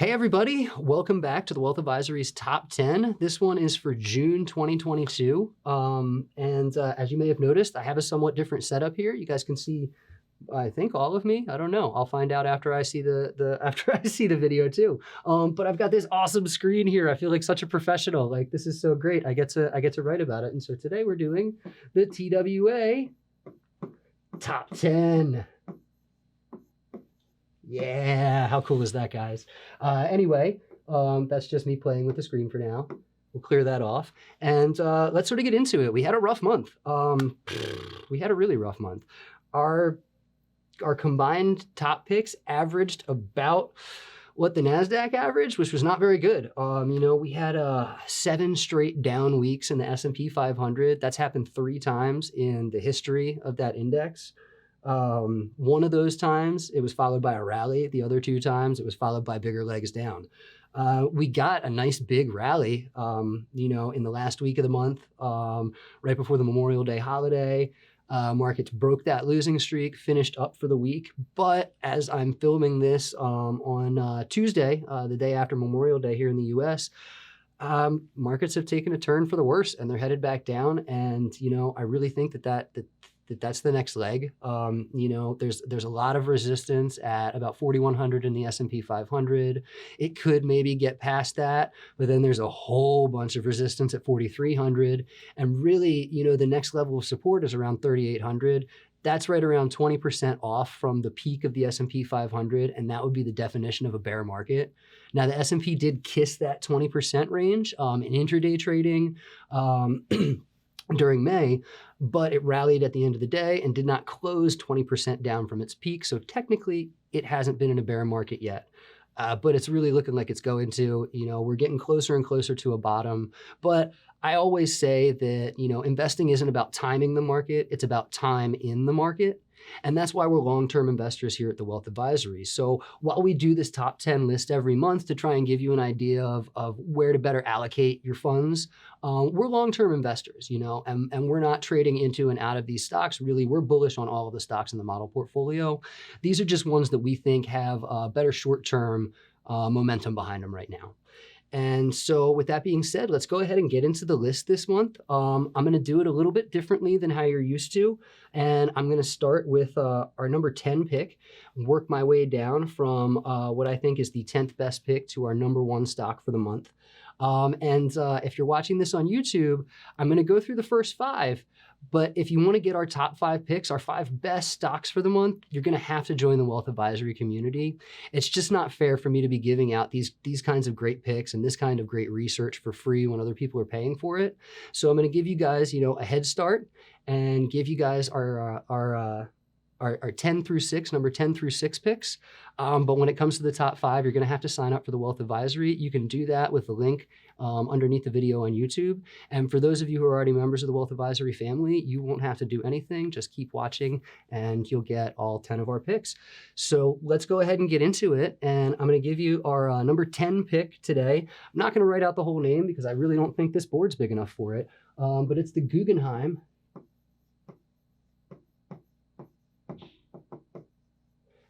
Hey everybody, welcome back to the Wealth Advisory's Top 10. This one is for June 2022. As you may have noticed, I have a somewhat different setup here. You guys can see, I think, all of me. I don't know. I'll find out after I see after I see the video too. But I've got this awesome screen here. I feel like such a professional. Like, this is so great. I get to write about it. And so today we're doing the TWA Top 10. Yeah, how cool is that, guys? Anyway, that's just me playing with the screen for now. We'll clear that off. And let's sort of get into it. We had a rough month. We had a really rough month. Our combined top picks averaged about what the NASDAQ averaged, which was not very good. We had 7 straight down weeks in the S&P 500. That's happened 3 times in the history of that index. One of those times it was followed by a rally. The other 2 times it was followed by bigger legs down. We got a nice big rally, in the last week of the month, right before the Memorial Day holiday. Markets broke that losing streak, finished up for the week. But as I'm filming this on Tuesday, the day after Memorial Day here in the US, markets have taken a turn for the worse and they're headed back down. And, I really think that's the next leg. There's a lot of resistance at about 4,100 in the S&P 500. It could maybe get past that, but then there's a whole bunch of resistance at 4,300. And really, the next level of support is around 3,800. That's right around 20% off from the peak of the S&P 500, and that would be the definition of a bear market. Now, the S&P did kiss that 20% range in intraday trading during May, but it rallied at the end of the day and did not close 20% down from its peak. So technically, it hasn't been in a bear market yet. But it's really looking like it's going to. We're getting closer and closer to a bottom. But I always say that, investing isn't about timing the market. It's about time in the market. And that's why we're long-term investors here at the Wealth Advisory. So while we do this top 10 list every month to try and give you an idea of where to better allocate your funds, we're long-term investors, and we're not trading into and out of these stocks. Really, we're bullish on all of the stocks in the model portfolio. These are just ones that we think have better short-term momentum behind them right now. And so with that being said, let's go ahead and get into the list this month. I'm going to do it a little bit differently than how you're used to. And I'm going to start with our number 10 pick, work my way down from what I think is the 10th best pick to our number 1 stock for the month. If you're watching this on YouTube, I'm going to go through the first 5. But if you want to get our top 5 picks, our 5 best stocks for the month, you're going to have to join the Wealth Advisory community. It's just not fair for me to be giving out these kinds of great picks and this kind of great research for free when other people are paying for it. So I'm going to give you guys, a head start and give you guys our 10 through 6, number 10 through 6 picks. But when it comes to the top 5, you're going to have to sign up for the Wealth Advisory. You can do that with the link underneath the video on YouTube. And for those of you who are already members of the Wealth Advisory family, you won't have to do anything. Just keep watching and you'll get all 10 of our picks. So let's go ahead and get into it. And I'm going to give you our number 10 pick today. I'm not going to write out the whole name because I really don't think this board's big enough for it. But it's the Guggenheim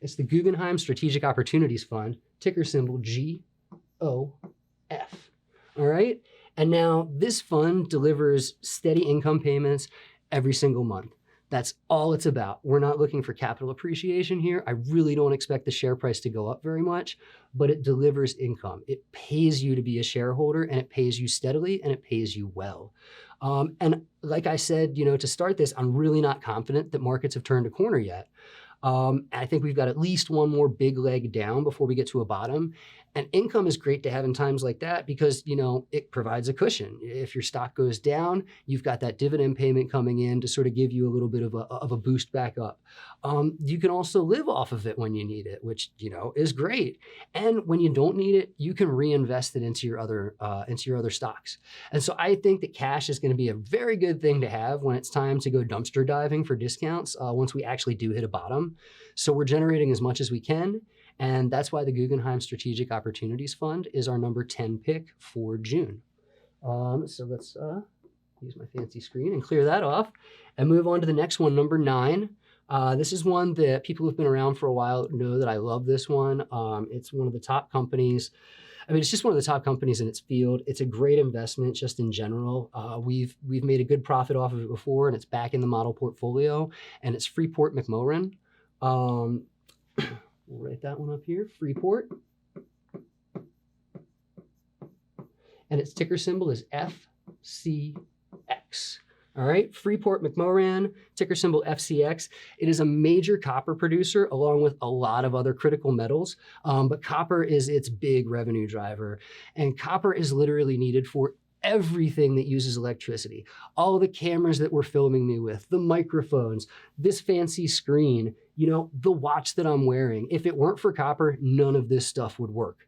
It's the Guggenheim Strategic Opportunities Fund, ticker symbol GOF. All right. And now this fund delivers steady income payments every single month. That's all it's about. We're not looking for capital appreciation here. I really don't expect the share price to go up very much, but it delivers income. It pays you to be a shareholder, and it pays you steadily, and it pays you well. And like I said, to start this, I'm really not confident that markets have turned a corner yet. I think we've got at least one more big leg down before we get to a bottom. And income is great to have in times like that because, it provides a cushion. If your stock goes down, you've got that dividend payment coming in to sort of give you a little bit of a boost back up. You can also live off of it when you need it, which, is great. And when you don't need it, you can reinvest it into your other stocks. And so I think that cash is going to be a very good thing to have when it's time to go dumpster diving for discounts once we actually do hit a bottom. So we're generating as much as we can. And that's why the Guggenheim Strategic Opportunities Fund is our number 10 pick for June. So let's use my fancy screen and clear that off and move on to the next one, number 9. This is one that people who've been around for a while know that I love this one. It's one of the top companies. I mean, it's just one of the top companies in its field. It's a great investment just in general. We've made a good profit off of it before, and it's back in the model portfolio, and it's Freeport McMoRan. We'll write that one up here, Freeport. And its ticker symbol is FCX. All right, Freeport McMoRan, ticker symbol FCX. It is a major copper producer along with a lot of other critical metals, but copper is its big revenue driver. And copper is literally needed for everything that uses electricity. All the cameras that we're filming me with, the microphones, this fancy screen, you know, the watch that I'm wearing. If it weren't for copper, none of this stuff would work.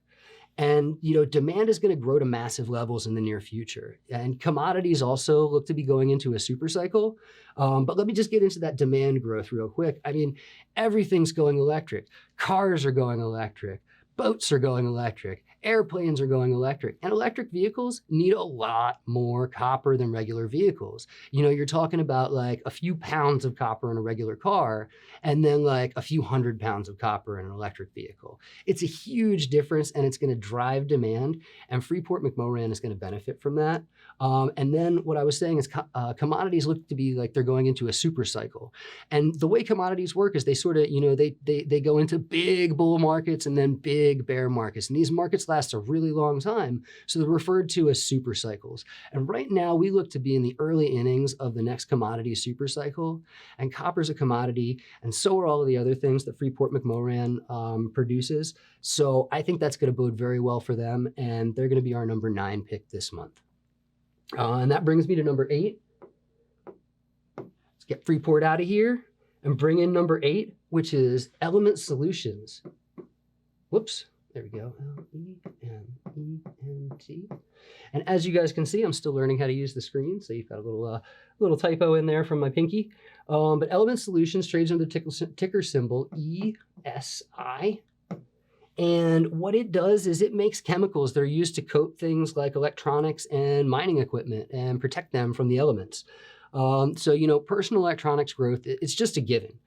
And, you know, demand is going to grow to massive levels in the near future. And commodities also look to be going into a super cycle. But let me just get into that demand growth real quick. I mean, everything's going electric. Cars are going electric. Boats are going electric. Airplanes are going electric. And electric vehicles need a lot more copper than regular vehicles. You know, you're talking about like a few pounds of copper in a regular car and then like a few 100 pounds of copper in an electric vehicle. It's a huge difference, and it's going to drive demand, and Freeport McMoRan is going to benefit from that. And then what I was saying is commodities look to be like they're going into a super cycle. And the way commodities work is they sort of, you know, they go into big bull markets and then big bear markets. And these markets last a really long time. So they're referred to as super cycles. And right now we look to be in the early innings of the next commodity super cycle. And copper's a commodity, and so are all of the other things that Freeport McMoRan produces. So I think that's going to bode very well for them, and they're going to be our number 9 pick this month. And that brings me to number 8. Let's get Freeport out of here and bring in number 8, which is Element Solutions. Whoops, there we go. L-E-M-E-N-T. And as you guys can see, I'm still learning how to use the screen, so you've got a little typo in there from my pinky. But Element Solutions trades under the ticker symbol ESI. And what it does is it makes chemicals that are used to coat things like electronics and mining equipment and protect them from the elements. So, you know, personal electronics growth, it's just a given.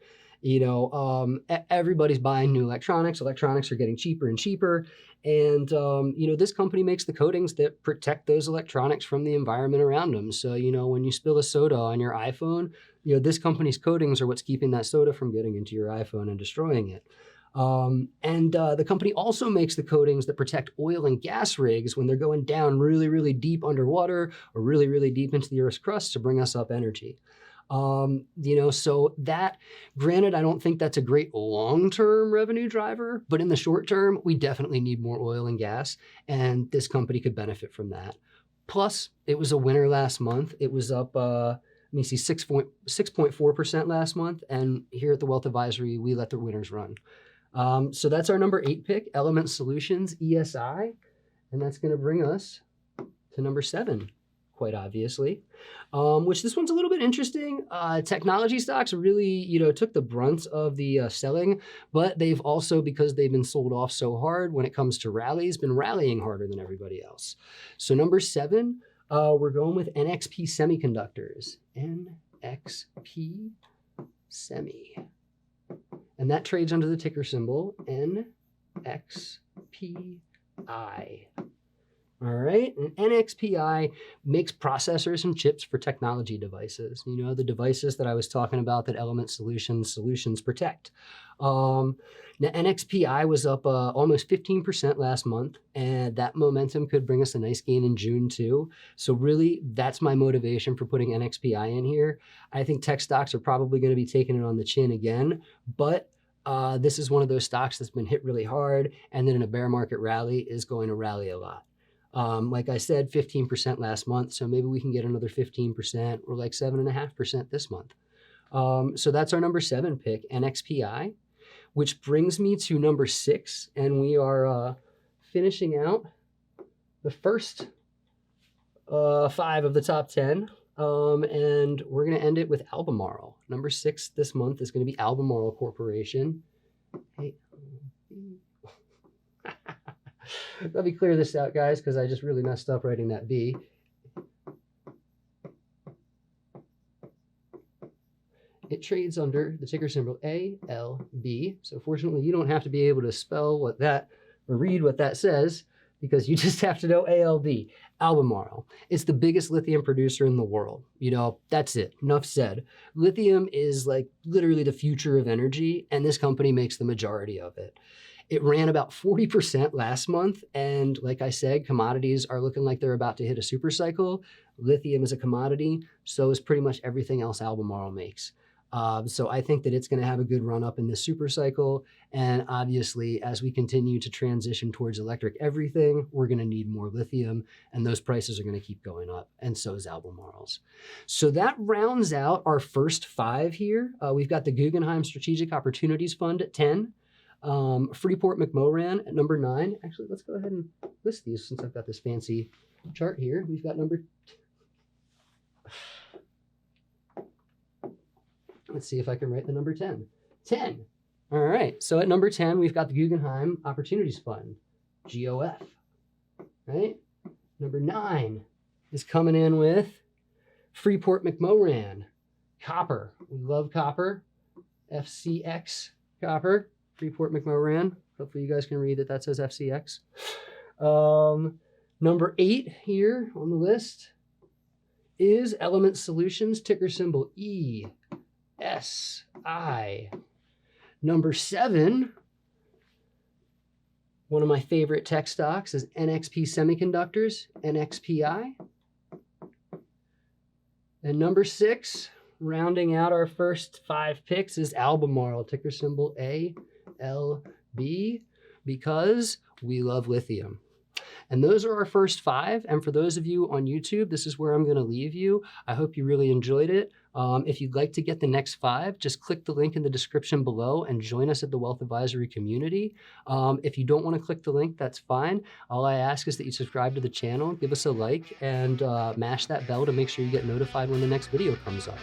You know, everybody's buying new electronics. Electronics are getting cheaper and cheaper. And, you know, this company makes the coatings that protect those electronics from the environment around them. So, you know, when you spill a soda on your iPhone, you know, this company's coatings are what's keeping that soda from getting into your iPhone and destroying it. The company also makes the coatings that protect oil and gas rigs when they're going down really, really deep underwater or really, really deep into the Earth's crust to bring us up energy. You know, so that, granted, I don't think that's a great long-term revenue driver, but in the short term, we definitely need more oil and gas, and this company could benefit from that. Plus, it was a winner last month. It was up, let me see, 6.4% last month, and here at the Wealth Advisory, we let the winners run. So that's our number 8 pick, Element Solutions, ESI, and that's going to bring us to number 7, quite obviously, which this one's a little bit interesting. Technology stocks really, you know, took the brunt of the selling, but they've also, because they've been sold off so hard when it comes to rallies, been rallying harder than everybody else. So number 7, we're going with NXP Semiconductors, NXP Semi. And that trades under the ticker symbol NXPI. All right, and NXPI makes processors and chips for technology devices. You know, the devices that I was talking about that Element Solutions protect. Now, NXPI was up almost 15% last month, and that momentum could bring us a nice gain in June too. So really, that's my motivation for putting NXPI in here. I think tech stocks are probably going to be taking it on the chin again, but this is one of those stocks that's been hit really hard, and then in a bear market rally is going to rally a lot. Like I said, 15% last month, so maybe we can get another 15% or like 7.5% this month. So that's our number 7 pick, NXPI, which brings me to number 6, and we are finishing out the first 5 of the top 10, and we're going to end it with Albemarle. Number 6 this month is going to be Albemarle Corporation. Hey. Let me clear this out, guys, because I just really messed up writing that B. it trades under the ticker symbol ALB. So fortunately, you don't have to be able to spell what that or read what that says, because you just have to know ALB, Albemarle. It's the biggest lithium producer in the world. You know, that's it. Enough said. Lithium is like literally the future of energy, and this company makes the majority of it. It ran about 40% last month, and like I said, commodities are looking like they're about to hit a super cycle. Lithium is a commodity, so is pretty much everything else Albemarle makes. So I think that it's going to have a good run up in this super cycle. And obviously, as we continue to transition towards electric everything, we're going to need more lithium, and those prices are going to keep going up, and so is Albemarle's. So that rounds out our first 5 here. We've got the Guggenheim Strategic Opportunities Fund at 10. Freeport-McMoRan at number 9. Actually, let's go ahead and list these since I've got this fancy chart here. We've got number... Let's see if I can write the number 10. 10. All right. So at number 10, we've got the Guggenheim Opportunities Fund, GOF. Right? Number 9 is coming in with Freeport-McMoRan, copper. We love copper. FCX copper. Freeport-McMoRan. Hopefully you guys can read that says FCX. Number 8 here on the list is Element Solutions, ticker symbol ESI. Number 7, one of my favorite tech stocks is NXP Semiconductors, NXPI. And number 6, rounding out our first 5 picks, is Albemarle, ticker symbol ALB, because we love lithium. And those are our first 5. And for those of you on YouTube, this is where I'm going to leave you. I hope you really enjoyed it. If you'd like to get the next 5, just click the link in the description below and join us at the Wealth Advisory community. If you don't want to click the link, that's fine. All I ask is that you subscribe to the channel, give us a like, and mash that bell to make sure you get notified when the next video comes up.